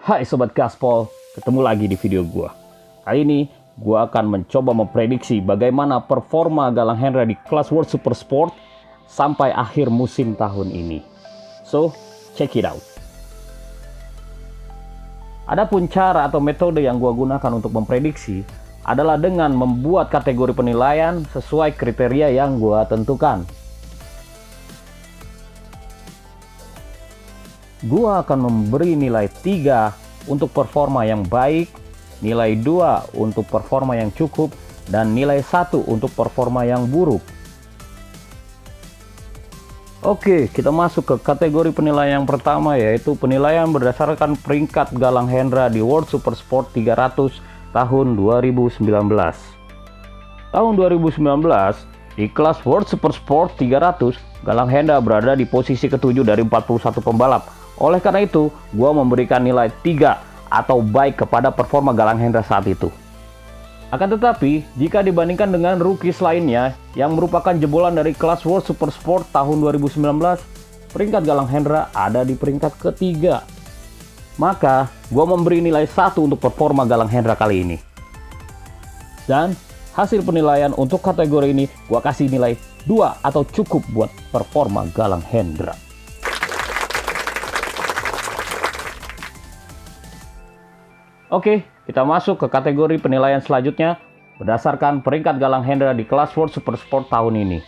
Hai Sobat Gaspol, ketemu lagi di video gua. Kali ini gua akan mencoba memprediksi bagaimana performa Galang Hendra di kelas World Super Sport sampai akhir musim tahun ini. So, check it out. Adapun cara atau metode yang gua gunakan untuk memprediksi adalah dengan membuat kategori penilaian sesuai kriteria yang gua tentukan. Gua akan memberi nilai 3 untuk performa yang baik, nilai 2 untuk performa yang cukup, dan nilai 1 untuk performa yang buruk. Oke, kita masuk ke kategori penilaian yang pertama, yaitu penilaian berdasarkan peringkat Galang Hendra di World Super Sport 300 tahun 2019. Tahun 2019, di kelas World Super Sport 300, Galang Hendra berada di posisi ke-7 dari 41 pembalap. Oleh karena itu, gua memberikan nilai 3 atau baik kepada performa Galang Hendra saat itu. Akan tetapi, jika dibandingkan dengan rookies lainnya yang merupakan jebolan dari kelas World Super Sport tahun 2019, peringkat Galang Hendra ada di peringkat ke-3. Maka, gua memberi nilai 1 untuk performa Galang Hendra kali ini. Dan hasil penilaian untuk kategori ini gua kasih nilai 2 atau cukup buat performa Galang Hendra. Oke, kita masuk ke kategori penilaian selanjutnya berdasarkan peringkat Galang Hendra di kelas World Super Sport tahun ini.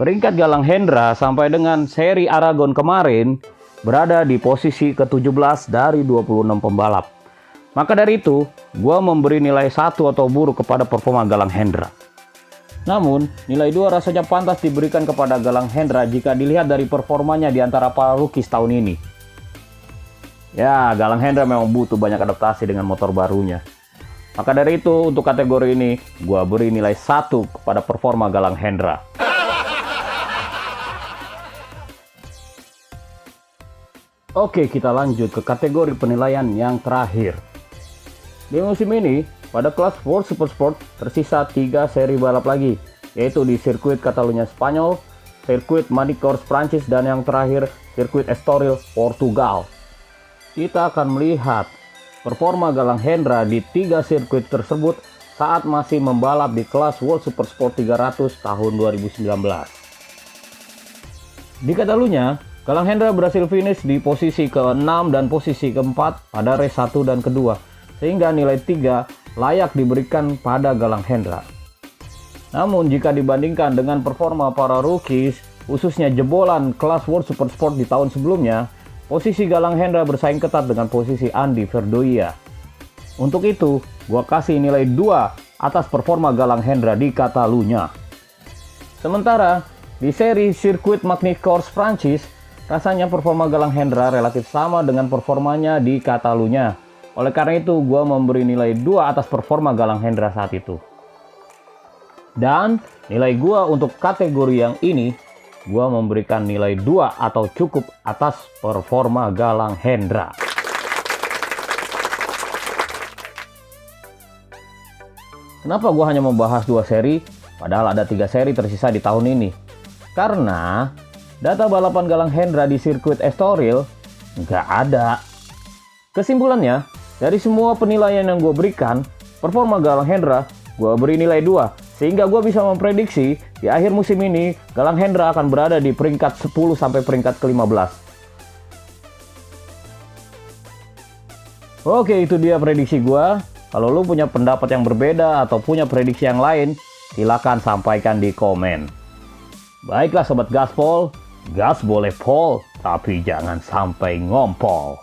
Peringkat Galang Hendra sampai dengan seri Aragon kemarin berada di posisi ke-17 dari 26 pembalap. Maka dari itu, gua memberi nilai 1 atau buruk kepada performa Galang Hendra. Namun, nilai 2 rasanya pantas diberikan kepada Galang Hendra jika dilihat dari performanya di antara para rookies tahun ini. Ya, Galang Hendra memang butuh banyak adaptasi dengan motor barunya. Maka dari itu, untuk kategori ini, gua beri nilai 1 kepada performa Galang Hendra. Oke, kita lanjut ke kategori penilaian yang terakhir. Di musim ini, pada kelas World Super Sport tersisa 3 seri balap lagi, yaitu di sirkuit Catalunya Spanyol, sirkuit Manicourt Prancis, dan yang terakhir, sirkuit Estoril Portugal. Kita akan melihat performa Galang Hendra di 3 sirkuit tersebut saat masih membalap di kelas World Super Sport 300 tahun 2019. Di Catalunya, Galang Hendra berhasil finish di posisi ke-6 dan posisi ke-4 pada race 1 dan kedua, sehingga nilai 3 layak diberikan pada Galang Hendra. Namun jika dibandingkan dengan performa para rookies, khususnya jebolan kelas World Super Sport di tahun sebelumnya, posisi Galang Hendra bersaing ketat dengan posisi Andy Verdoya. Untuk itu, gua kasih nilai 2 atas performa Galang Hendra di Catalunya. Sementara, di seri sirkuit Manicourt Prancis, rasanya performa Galang Hendra relatif sama dengan performanya di Catalunya. Oleh karena itu, gua memberi nilai 2 atas performa Galang Hendra saat itu. Dan nilai gua untuk kategori yang ini, gua memberikan nilai 2 atau cukup atas performa Galang Hendra. Kenapa gua hanya membahas 2 seri, padahal ada 3 seri tersisa di tahun ini? Karena data balapan Galang Hendra di sirkuit Estoril nggak ada. Kesimpulannya, dari semua penilaian yang gua berikan, performa Galang Hendra gua beri nilai 2. Sehingga gue bisa memprediksi di akhir musim ini Galang Hendra akan berada di peringkat 10 sampai peringkat ke-15. Oke, itu dia prediksi gue. Kalau lu punya pendapat yang berbeda atau punya prediksi yang lain, silakan sampaikan di komen. Baiklah Sobat Gaspol, gas boleh pol, tapi jangan sampai ngompol.